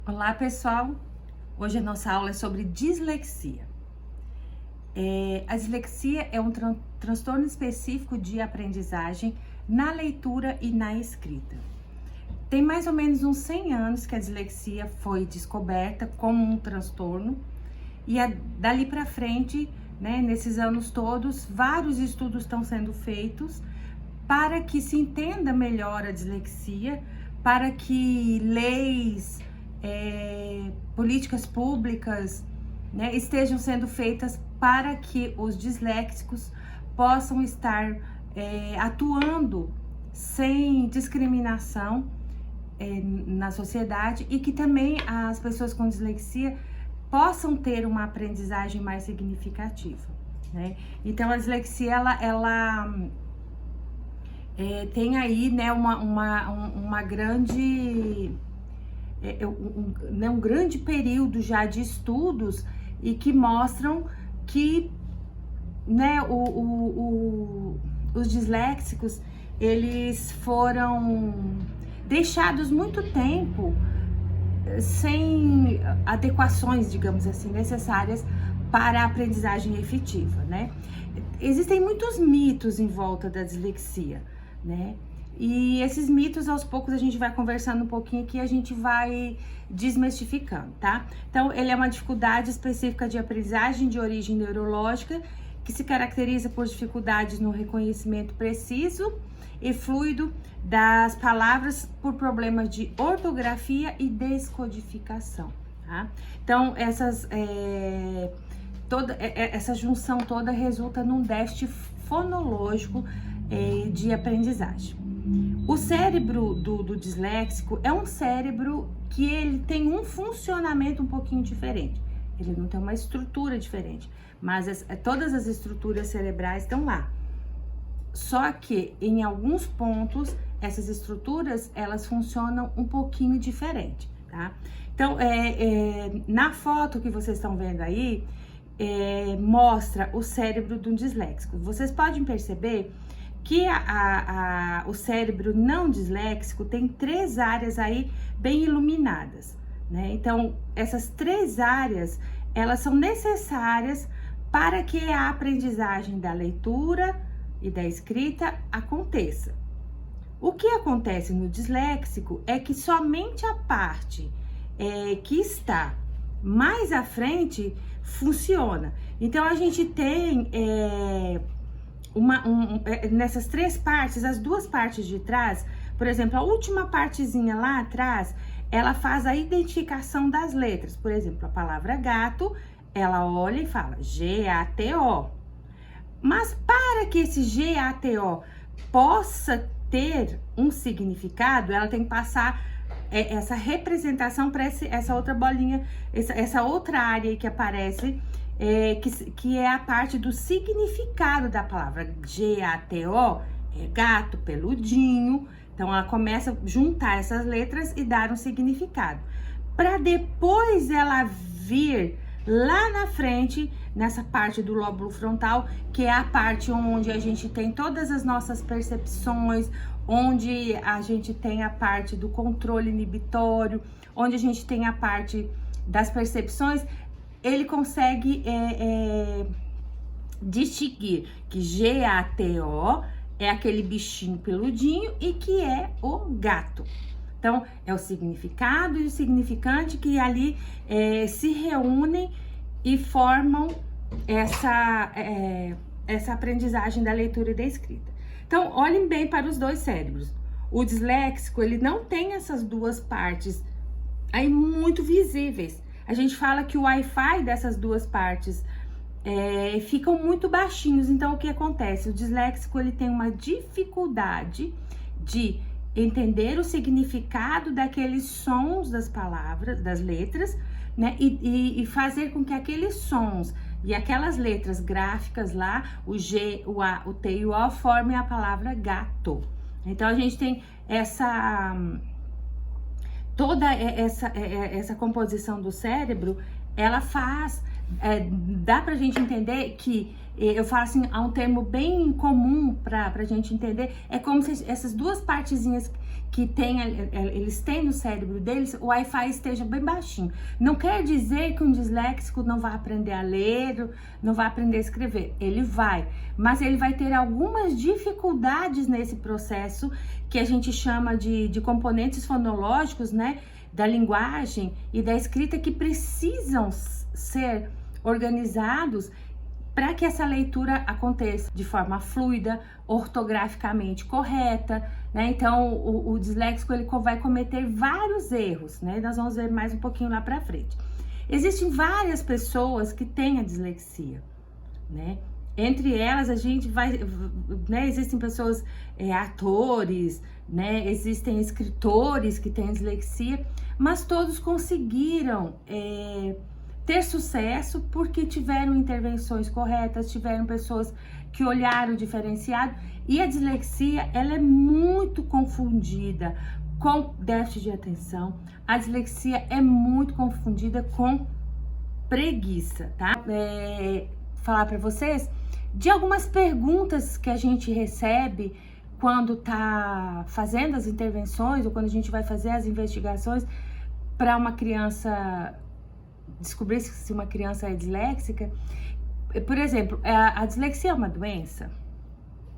Olá, pessoal! Hoje a nossa aula é sobre dislexia. A dislexia é um transtorno específico de aprendizagem na leitura e na escrita. Tem mais ou menos uns 100 anos que a dislexia foi descoberta como um transtorno e dali para frente, nesses anos todos, vários estudos estão sendo feitos para que se entenda melhor a dislexia, para que leis, políticas públicas, estejam sendo feitas para que os disléxicos possam estar atuando sem discriminação na sociedade e que também as pessoas com dislexia possam ter uma aprendizagem mais significativa, Então a dislexia ela tem aí uma grande um grande período já de estudos e que mostram que os disléxicos eles foram deixados muito tempo sem adequações, digamos assim, necessárias para a aprendizagem efetiva, Existem muitos mitos em volta da dislexia, E esses mitos, aos poucos, a gente vai conversando um pouquinho aqui, a gente vai desmistificando, tá? Então, ele é uma dificuldade específica de aprendizagem de origem neurológica, que se caracteriza por dificuldades no reconhecimento preciso e fluido das palavras por problemas de ortografia e descodificação, tá? Então, essa junção toda resulta num déficit fonológico de aprendizagem. O cérebro do disléxico é um cérebro que ele tem um funcionamento um pouquinho diferente. Ele não tem uma estrutura diferente, mas todas as estruturas cerebrais estão lá. Só que em alguns pontos essas estruturas elas funcionam um pouquinho diferente, tá? Então, na foto que vocês estão vendo aí, mostra o cérebro do disléxico. Vocês podem perceber que o cérebro não disléxico tem 3 áreas aí bem iluminadas, Então, essas 3 áreas, elas são necessárias para que a aprendizagem da leitura e da escrita aconteça. O que acontece no disléxico é que somente a parte que está mais à frente funciona. Então, a gente tem nessas 3 partes, as 2 partes de trás, por exemplo, a última partezinha lá atrás, ela faz a identificação das letras. Por exemplo, a palavra gato, ela olha e fala G-A-T-O. Mas para que esse G-A-T-O possa ter um significado, ela tem que passar essa representação para essa outra bolinha, essa outra área aí que aparece, que é a parte do significado da palavra. G-A-T-O é gato, peludinho. Então, ela começa a juntar essas letras e dar um significado. Para depois ela vir lá na frente, nessa parte do lóbulo frontal, que é a parte onde a gente tem todas as nossas percepções, onde a gente tem a parte do controle inibitório, onde a gente tem a parte das percepções. Ele consegue distinguir que G-A-T-O é aquele bichinho peludinho e que é o gato. Então, é o significado e o significante que ali se reúnem e formam essa aprendizagem da leitura e da escrita. Então, olhem bem para os 2 cérebros. O disléxico, ele não tem essas 2 partes aí muito visíveis. A gente fala que o Wi-Fi dessas 2 partes ficam muito baixinhos. Então, o que acontece? O disléxico, ele tem uma dificuldade de entender o significado daqueles sons das palavras, das letras, e fazer com que aqueles sons e aquelas letras gráficas lá, o G, o A, o T e o O, formem a palavra gato. Então, a gente tem toda essa composição do cérebro, ela faz, dá pra gente entender que, eu falo assim, há um termo bem comum pra gente entender, é como se essas 2 partezinhas que eles têm no cérebro deles, o Wi-Fi esteja bem baixinho. Não quer dizer que um disléxico não vai aprender a ler, não vai aprender a escrever. Ele vai, mas ele vai ter algumas dificuldades nesse processo que a gente chama de componentes fonológicos, né, da linguagem e da escrita, que precisam ser organizados para que essa leitura aconteça de forma fluida, ortograficamente correta, né? Então, o disléxico ele vai cometer vários erros, né? Nós vamos ver mais um pouquinho lá para frente. Existem várias pessoas que têm a dislexia, né? Entre elas, a gente vai, né? Existem pessoas, atores, né? Existem escritores que têm dislexia, mas todos conseguiram ter sucesso porque tiveram intervenções corretas, tiveram pessoas que olharam diferenciado. E a dislexia, ela é muito confundida com déficit de atenção. A dislexia é muito confundida com preguiça, tá? Falar para vocês de algumas perguntas que a gente recebe quando tá fazendo as intervenções ou quando a gente vai fazer as investigações para uma criança, descobrir se uma criança é disléxica. Por exemplo, a dislexia é uma doença,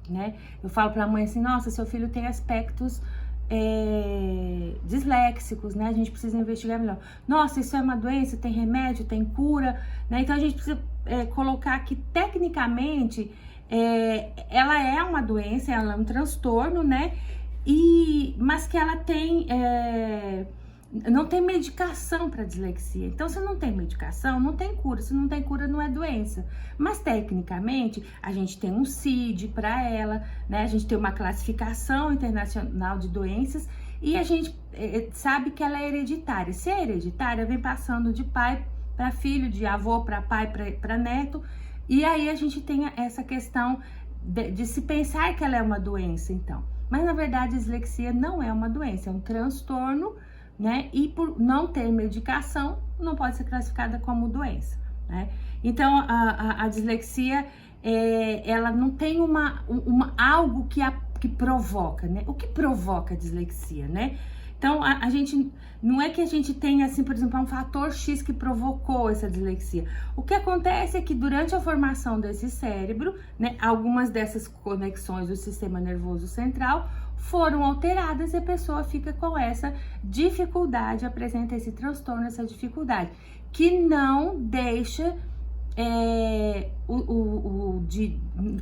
né? Eu falo para a mãe assim, nossa, seu filho tem aspectos disléxicos, né? A gente precisa investigar melhor. Nossa, isso é uma doença, tem remédio, tem cura, né? Então a gente precisa colocar que tecnicamente ela é uma doença, ela é um transtorno, né? Mas que ela tem não tem medicação para dislexia. Então, se não tem medicação, não tem cura. Se não tem cura, não é doença. Mas, tecnicamente, a gente tem um CID para ela, né? A gente tem uma classificação internacional de doenças e a gente sabe que ela é hereditária. Se é hereditária, vem passando de pai para filho, de avô para pai, para neto. E aí, a gente tem essa questão de se pensar que ela é uma doença, então. Mas, na verdade, a dislexia não é uma doença, é um transtorno, né? E por não ter medicação, não pode ser classificada como doença, né? Então, a dislexia, ela não tem algo que provoca, né? O que provoca a dislexia, né? Então, a gente, não é que a gente tenha, assim, por exemplo, um fator X que provocou essa dislexia. O que acontece é que durante a formação desse cérebro, né, algumas dessas conexões do sistema nervoso central foram alteradas e a pessoa fica com essa dificuldade, apresenta esse transtorno, essa dificuldade, que não deixa,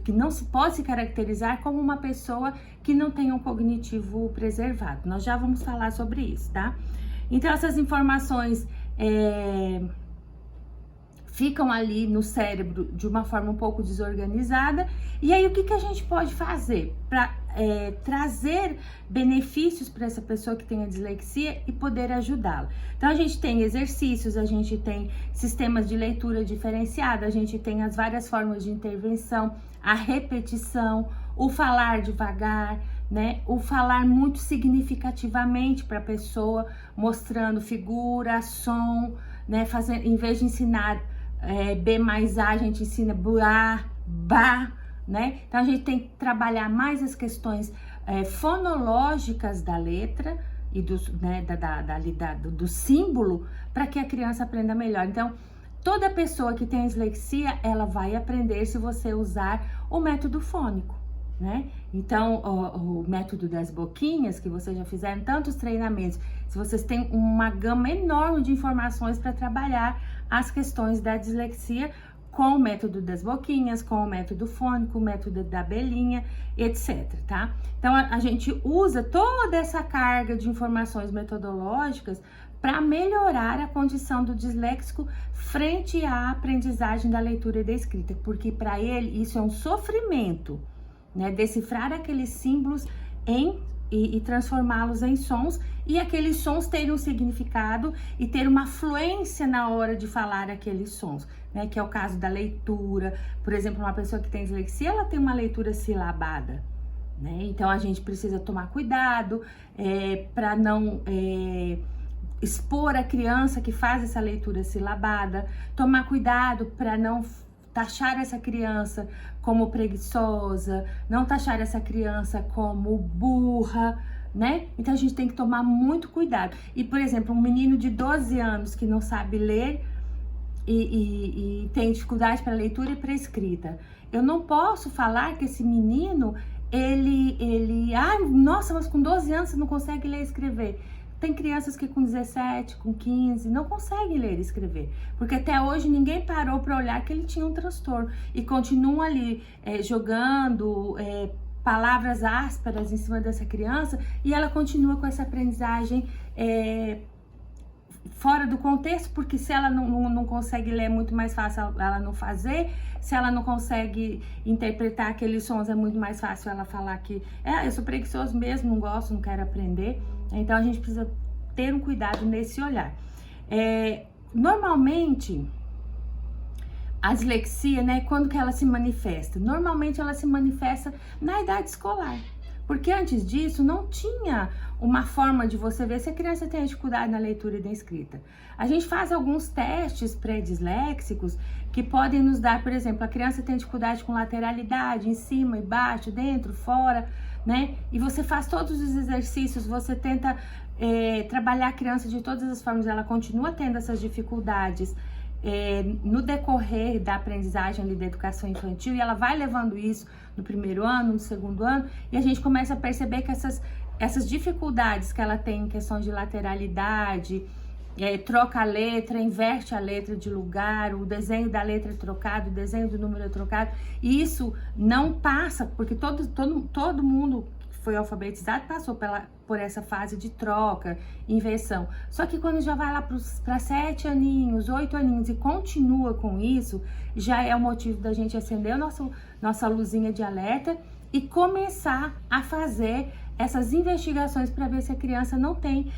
que não se pode se caracterizar como uma pessoa que não tem um cognitivo preservado. Nós já vamos falar sobre isso, tá? Então, essas informações ficam ali no cérebro de uma forma um pouco desorganizada. E aí, o que a gente pode fazer para trazer benefícios para essa pessoa que tem a dislexia e poder ajudá-la? Então, a gente tem exercícios, a gente tem sistemas de leitura diferenciada, a gente tem as várias formas de intervenção, a repetição, o falar devagar, né? O falar muito significativamente para a pessoa, mostrando figura, som, né? Em vez de ensinar B mais A, a gente ensina BA, BA, né? Então, a gente tem que trabalhar mais as questões fonológicas da letra e do símbolo para que a criança aprenda melhor. Então, toda pessoa que tem dislexia, ela vai aprender se você usar o método fônico, né? Então, o método das boquinhas, que vocês já fizeram tantos treinamentos, se vocês têm uma gama enorme de informações para trabalhar as questões da dislexia com o método das boquinhas, com o método fônico, o método da abelhinha, etc, tá? Então, a gente usa toda essa carga de informações metodológicas para melhorar a condição do disléxico frente à aprendizagem da leitura e da escrita, porque para ele isso é um sofrimento, né? Decifrar aqueles símbolos e transformá-los em sons, e aqueles sons terem um significado e ter uma fluência na hora de falar aqueles sons, né? Que é o caso da leitura. Por exemplo, uma pessoa que tem dislexia, ela tem uma leitura silabada, né? Então, a gente precisa tomar cuidado para não expor a criança que faz essa leitura silabada, tomar cuidado para não taxar essa criança como preguiçosa, não taxar essa criança como burra, né? Então a gente tem que tomar muito cuidado. E, por exemplo, um menino de 12 anos que não sabe ler e tem dificuldade para leitura e para escrita, eu não posso falar que esse menino, nossa, mas com 12 anos você não consegue ler e escrever. Tem crianças que com 17, com 15, não conseguem ler e escrever. Porque até hoje ninguém parou para olhar que ele tinha um transtorno. E continuam ali jogando palavras ásperas em cima dessa criança. E ela continua com essa aprendizagem fora do contexto. Porque se ela não consegue ler, é muito mais fácil ela não fazer. Se ela não consegue interpretar aqueles sons, é muito mais fácil ela falar que eu sou preguiçoso mesmo, não gosto, não quero aprender. Então, a gente precisa ter um cuidado nesse olhar. Normalmente, a dislexia, né, quando que ela se manifesta? Normalmente, ela se manifesta na idade escolar. Porque antes disso, não tinha uma forma de você ver se a criança tem dificuldade na leitura e na escrita. A gente faz alguns testes pré-disléxicos que podem nos dar, por exemplo, a criança tem dificuldade com lateralidade, em cima e baixo, dentro, fora, né? E você faz todos os exercícios, você tenta trabalhar a criança de todas as formas, ela continua tendo essas dificuldades no decorrer da aprendizagem ali da educação infantil, e ela vai levando isso no primeiro ano, no segundo ano, e a gente começa a perceber que essas dificuldades que ela tem em questão de lateralidade, troca a letra, inverte a letra de lugar, o desenho da letra é trocado, o desenho do número é trocado, e isso não passa, porque todo mundo que foi alfabetizado passou por essa fase de troca, inversão. Só que quando já vai lá para 7 aninhos, 8 aninhos e continua com isso, já é o motivo da gente acender a nossa luzinha de alerta e começar a fazer essas investigações para ver se a criança não tem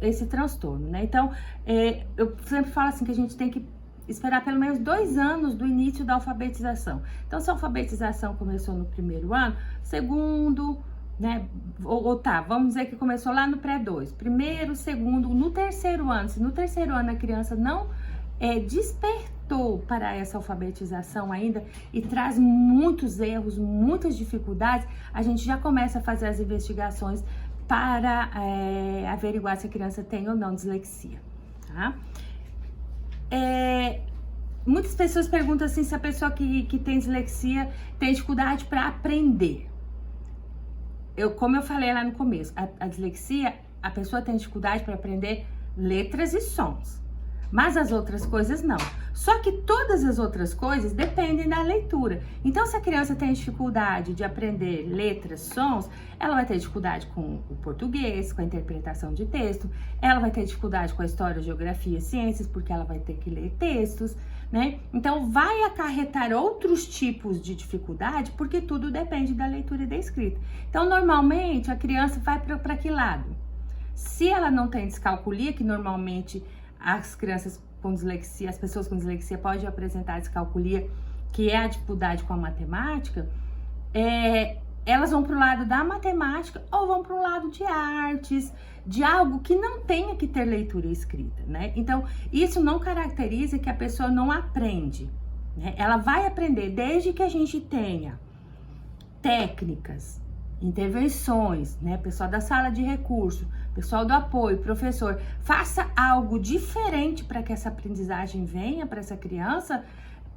esse transtorno, né? Então, eu sempre falo assim que a gente tem que esperar pelo menos 2 anos do início da alfabetização. Então, se a alfabetização começou no primeiro ano, segundo, né? Vamos dizer que começou lá no pré-2, primeiro, segundo, no terceiro ano. Se no terceiro ano a criança não despertou para essa alfabetização ainda e traz muitos erros, muitas dificuldades, a gente já começa a fazer as investigações para averiguar se a criança tem ou não dislexia, tá? Muitas pessoas perguntam assim se a pessoa que tem dislexia tem dificuldade para aprender. Como eu falei lá no começo, a dislexia, a pessoa tem dificuldade para aprender letras e sons, mas as outras coisas não. Só que todas as outras coisas dependem da leitura. Então, se a criança tem dificuldade de aprender letras, sons, ela vai ter dificuldade com o português, com a interpretação de texto, ela vai ter dificuldade com a história, geografia, ciências, porque ela vai ter que ler textos, né? Então, vai acarretar outros tipos de dificuldade, porque tudo depende da leitura e da escrita. Então, normalmente, a criança vai para que lado? Se ela não tem descalculia, que normalmente as crianças com dislexia, as pessoas com dislexia podem apresentar descalculia, que é a dificuldade com a matemática, elas vão para o lado da matemática ou vão para o lado de artes, de algo que não tenha que ter leitura e escrita, né? Então, isso não caracteriza que a pessoa não aprende, né? Ela vai aprender desde que a gente tenha técnicas, intervenções, né? Pessoal da sala de recurso, pessoal do apoio, professor, faça algo diferente para que essa aprendizagem venha para essa criança,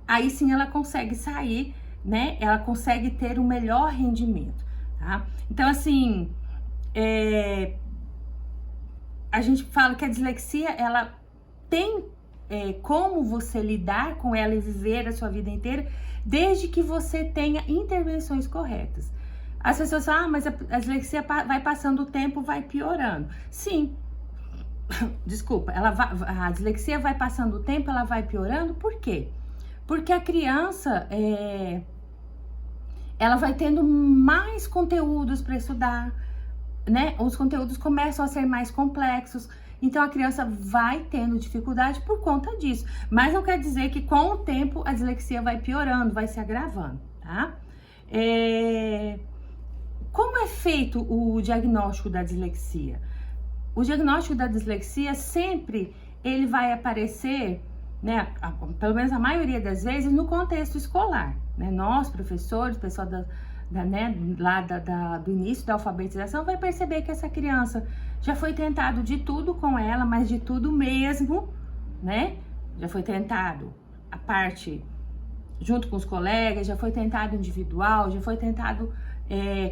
aí sim ela consegue sair, né? Ela consegue ter um melhor rendimento, tá? Então, assim, a gente fala que a dislexia, ela tem como você lidar com ela e viver a sua vida inteira, desde que você tenha intervenções corretas. As pessoas falam, mas a dislexia vai passando o tempo, vai piorando. Sim, desculpa, a dislexia vai passando o tempo, ela vai piorando, por quê? Porque a criança, ela vai tendo mais conteúdos para estudar, né? Os conteúdos começam a ser mais complexos, então a criança vai tendo dificuldade por conta disso. Mas não quer dizer que com o tempo a dislexia vai piorando, vai se agravando, tá? Como é feito o diagnóstico da dislexia? O diagnóstico da dislexia sempre ele vai aparecer, né, pelo menos a maioria das vezes, no contexto escolar, né? Nós, professores, pessoal do início da alfabetização, vai perceber que essa criança já foi tentado de tudo com ela, mas de tudo mesmo, né? Já foi tentado a parte junto com os colegas, já foi tentado individual, já foi tentado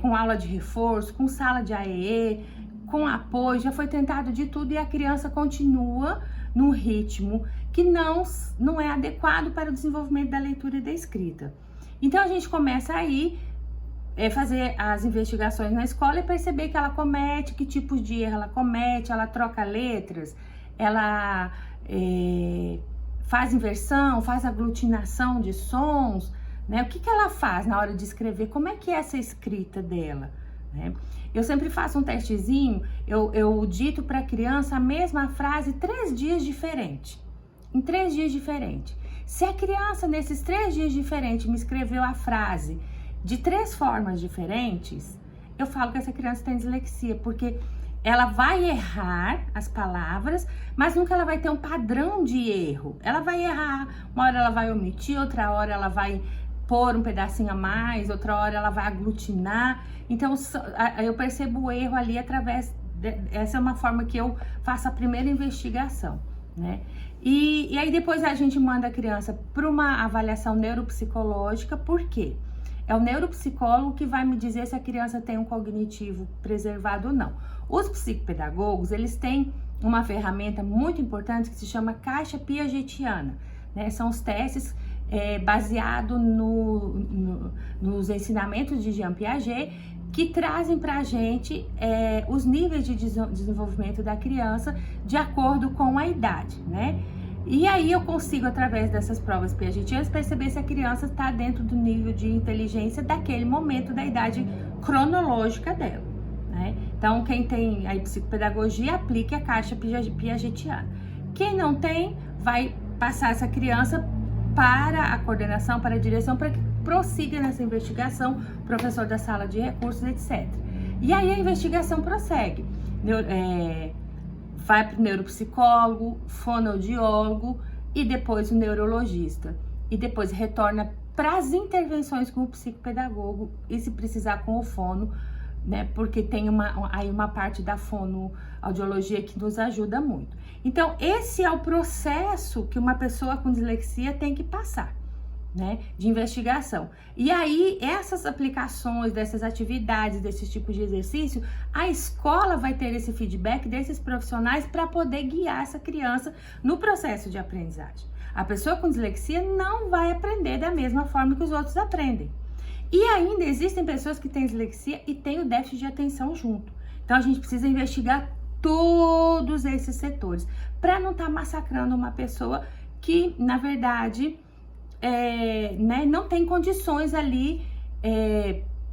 com aula de reforço, com sala de AEE, com apoio, já foi tentado de tudo e a criança continua num ritmo que não é adequado para o desenvolvimento da leitura e da escrita. Então a gente começa aí fazer as investigações na escola e perceber que ela comete, que tipos de erro ela comete, ela troca letras, ela faz inversão, faz aglutinação de sons, né? O que ela faz na hora de escrever? Como é que é essa escrita dela? Né? Eu sempre faço um testezinho, eu dito para a criança a mesma frase 3 dias diferentes, em 3 dias diferentes. Se a criança nesses 3 dias diferentes me escreveu a frase de 3 formas diferentes, eu falo que essa criança tem dislexia, porque ela vai errar as palavras, mas nunca ela vai ter um padrão de erro. Ela vai errar, uma hora ela vai omitir, outra hora ela vai pôr um pedacinho a mais, outra hora ela vai aglutinar. Então, eu percebo o erro ali através... Essa é uma forma que eu faço a primeira investigação, né? E aí depois a gente manda a criança para uma avaliação neuropsicológica. Por quê? É o neuropsicólogo que vai me dizer se a criança tem um cognitivo preservado ou não. Os psicopedagogos, eles têm uma ferramenta muito importante que se chama caixa piagetiana, né? São os testes baseados nos ensinamentos de Jean Piaget, que trazem para a gente os níveis de desenvolvimento da criança de acordo com a idade, né? E aí eu consigo, através dessas provas piagetianas, perceber se a criança está dentro do nível de inteligência daquele momento da idade cronológica dela, né? Então, quem tem aí psicopedagogia, aplique a caixa piagetiana. Quem não tem, vai passar essa criança para a coordenação, para a direção, para que prossiga nessa investigação, professor da sala de recursos, etc. E aí a investigação prossegue. Vai para o neuropsicólogo, fonoaudiólogo e depois o neurologista. E depois retorna para as intervenções com o psicopedagogo e, se precisar, com o fono, né? Porque tem aí uma parte da fonoaudiologia que nos ajuda muito. Então, esse é o processo que uma pessoa com dislexia tem que passar, né, de investigação. E aí, essas aplicações dessas atividades, desses tipos de exercício, a escola vai ter esse feedback desses profissionais para poder guiar essa criança no processo de aprendizagem. A pessoa com dislexia não vai aprender da mesma forma que os outros aprendem. E ainda existem pessoas que têm dislexia e têm o déficit de atenção junto. Então, a gente precisa investigar todos esses setores para não estar massacrando uma pessoa que, na verdade, não tem condições ali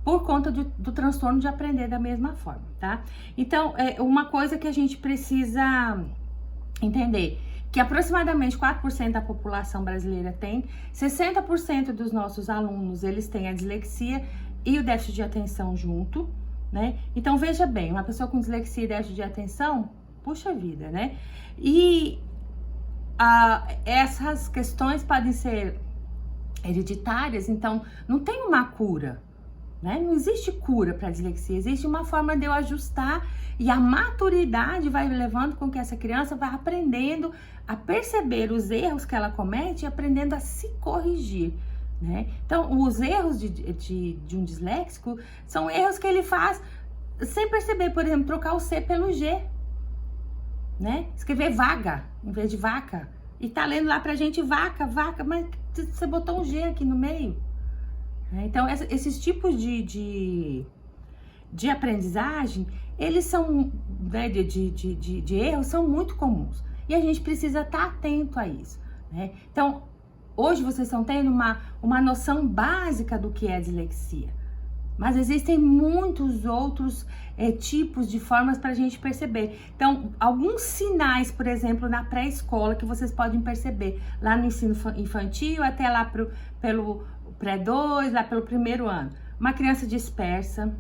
por conta do transtorno de aprender da mesma forma, tá? Então, uma coisa que a gente precisa entender, que aproximadamente 4% da população brasileira tem, 60% dos nossos alunos, eles têm a dislexia e o déficit de atenção junto, né? Então, veja bem, uma pessoa com dislexia e déficit de atenção, puxa vida, né? E essas questões podem ser hereditárias, então não tem uma cura, né? Não existe cura para dislexia, existe uma forma de eu ajustar e a maturidade vai levando com que essa criança vá aprendendo a perceber os erros que ela comete e aprendendo a se corrigir, né? Então, os erros de um disléxico são erros que ele faz sem perceber, por exemplo, trocar o C pelo G, né? Escrever vaga em vez de vaca. E tá lendo lá pra gente vaca, mas você botou um G aqui no meio. Então, esses tipos de aprendizagem, eles são, né, de erros, são muito comuns. E a gente precisa estar atento a isso, né? Então, hoje vocês estão tendo uma noção básica do que é dislexia. Mas existem muitos outros tipos de formas para a gente perceber. Então, alguns sinais, por exemplo, na pré-escola, que vocês podem perceber lá no ensino infantil, até lá pelo pré-2, lá pelo 1º ano. Uma criança dispersa,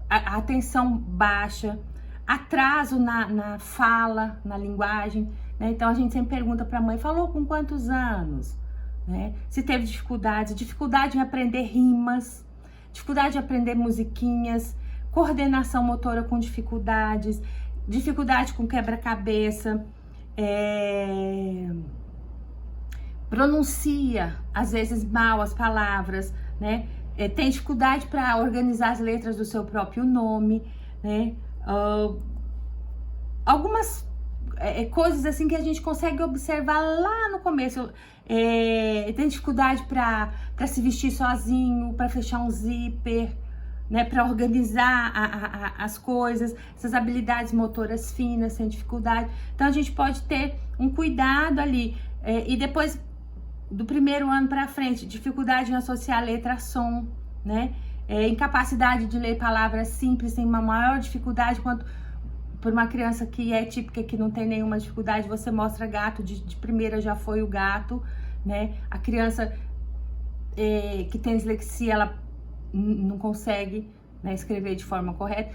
a atenção baixa, atraso na fala, na linguagem, né? Então, a gente sempre pergunta para a mãe, falou com quantos anos? né? Se teve dificuldade em aprender rimas, dificuldade em aprender musiquinhas, coordenação motora com dificuldade com quebra-cabeça, pronuncia às vezes mal as palavras, né? Tem dificuldade para organizar as letras do seu próprio nome, né? Algumas coisas assim que a gente consegue observar lá no começo. Tem dificuldade para se vestir sozinho, para fechar um zíper, né? Para organizar as coisas, essas habilidades motoras finas, tem dificuldade. Então a gente pode ter um cuidado ali. E depois do primeiro ano para frente, dificuldade em associar letra a som, né? Incapacidade de ler palavras simples, tem uma maior dificuldade quanto por uma criança que é típica, que não tem nenhuma dificuldade, você mostra gato, de primeira já foi o gato, né? A criança que tem dislexia, ela não consegue, né, escrever de forma correta.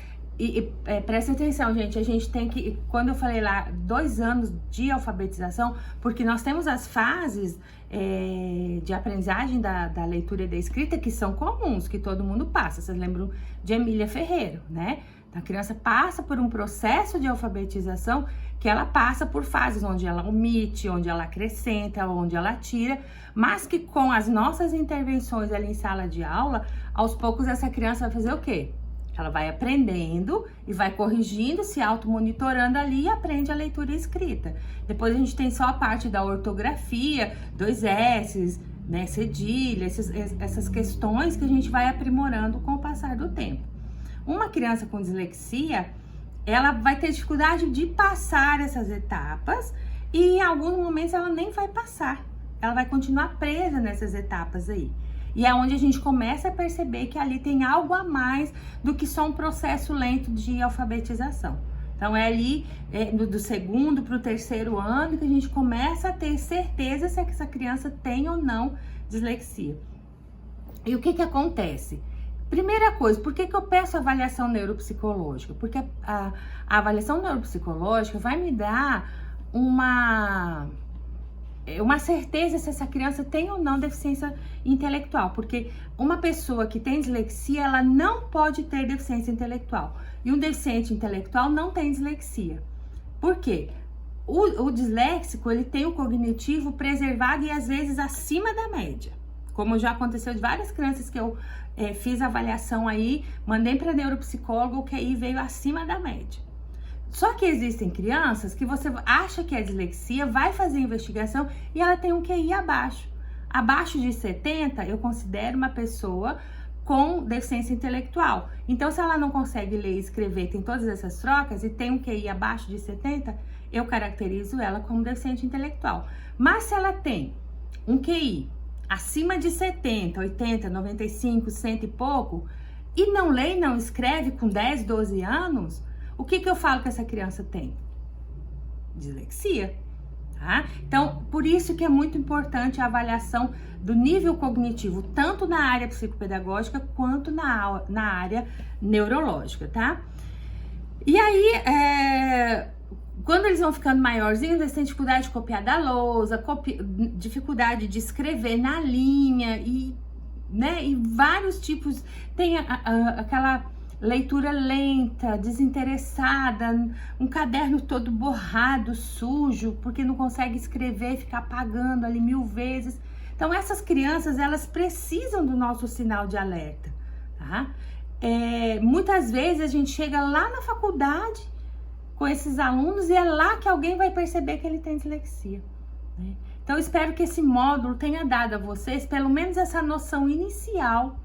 Presta atenção, gente, a gente tem que, quando eu falei lá, 2 anos de alfabetização, porque nós temos as fases de aprendizagem da leitura e da escrita que são comuns, que todo mundo passa. Vocês lembram de Emília Ferreiro, né? A criança passa por um processo de alfabetização que ela passa por fases onde ela omite, onde ela acrescenta, onde ela tira, mas que com as nossas intervenções ali em sala de aula, aos poucos essa criança vai fazer o quê? Ela vai aprendendo e vai corrigindo, se automonitorando ali e aprende a leitura e escrita. Depois a gente tem só a parte da ortografia, 2 S's, né, cedilha, essas questões que a gente vai aprimorando com o passar do tempo. Uma criança com dislexia, ela vai ter dificuldade de passar essas etapas e em alguns momentos ela nem vai passar. Ela vai continuar presa nessas etapas aí. E é onde a gente começa a perceber que ali tem algo a mais do que só um processo lento de alfabetização. Então é ali do 2º para o 3º ano que a gente começa a ter certeza se essa criança tem ou não dislexia. E o que acontece? Primeira coisa, por que eu peço avaliação neuropsicológica? Porque a avaliação neuropsicológica vai me dar uma certeza se essa criança tem ou não deficiência intelectual, porque uma pessoa que tem dislexia, ela não pode ter deficiência intelectual, e um deficiente intelectual não tem dislexia. Por quê? O disléxico, ele tem o cognitivo preservado e às vezes acima da média, como já aconteceu de várias crianças que eu fiz avaliação aí, mandei para neuropsicólogo, o QI veio acima da média. Só que existem crianças que você acha que é dislexia, vai fazer investigação e ela tem um QI abaixo. Abaixo de 70, eu considero uma pessoa com deficiência intelectual. Então, se ela não consegue ler e escrever, tem todas essas trocas e tem um QI abaixo de 70, eu caracterizo ela como deficiente intelectual. Mas se ela tem um QI acima de 70, 80, 95, 100 e pouco, e não lê e não escreve com 10, 12 anos, o que eu falo que essa criança tem? Dislexia, tá? Então, por isso que é muito importante a avaliação do nível cognitivo, tanto na área psicopedagógica quanto na área neurológica, tá? E aí, quando eles vão ficando maiorzinhos, eles têm dificuldade de copiar da lousa, dificuldade de escrever na linha e vários tipos. Tem aquela leitura lenta, desinteressada, um caderno todo borrado, sujo, porque não consegue escrever e fica apagando ali 1000 vezes. Então, essas crianças, elas precisam do nosso sinal de alerta, tá? Muitas vezes a gente chega lá na faculdade com esses alunos e é lá que alguém vai perceber que ele tem dislexia, né? Então, espero que esse módulo tenha dado a vocês pelo menos essa noção inicial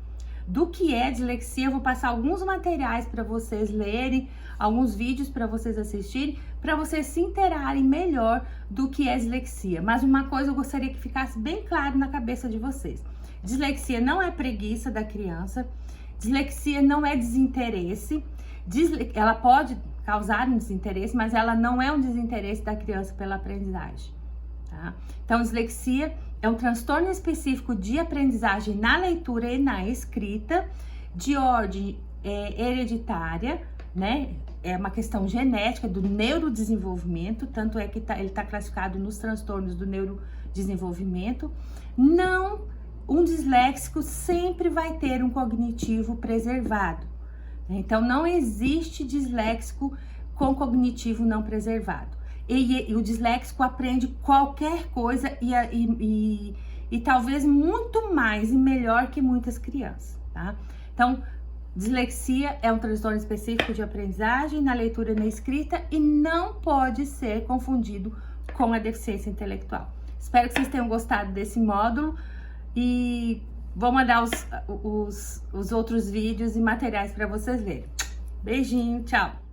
do que é dislexia. Eu vou passar alguns materiais para vocês lerem, alguns vídeos para vocês assistirem, para vocês se inteirarem melhor do que é dislexia. Mas uma coisa eu gostaria que ficasse bem claro na cabeça de vocês: dislexia não é preguiça da criança, dislexia não é desinteresse, ela pode causar um desinteresse, mas ela não é um desinteresse da criança pela aprendizagem, tá? Então, dislexia é um transtorno específico de aprendizagem na leitura e na escrita, de ordem hereditária, né? é uma questão genética do neurodesenvolvimento, tanto é que ele está classificado nos transtornos do neurodesenvolvimento. Não, um disléxico sempre vai ter um cognitivo preservado. Então, não existe disléxico com cognitivo não preservado. E o disléxico aprende qualquer coisa e talvez muito mais e melhor que muitas crianças, tá? Então, dislexia é um transtorno específico de aprendizagem na leitura e na escrita e não pode ser confundido com a deficiência intelectual. Espero que vocês tenham gostado desse módulo e vou mandar os outros vídeos e materiais para vocês lerem. Beijinho, tchau!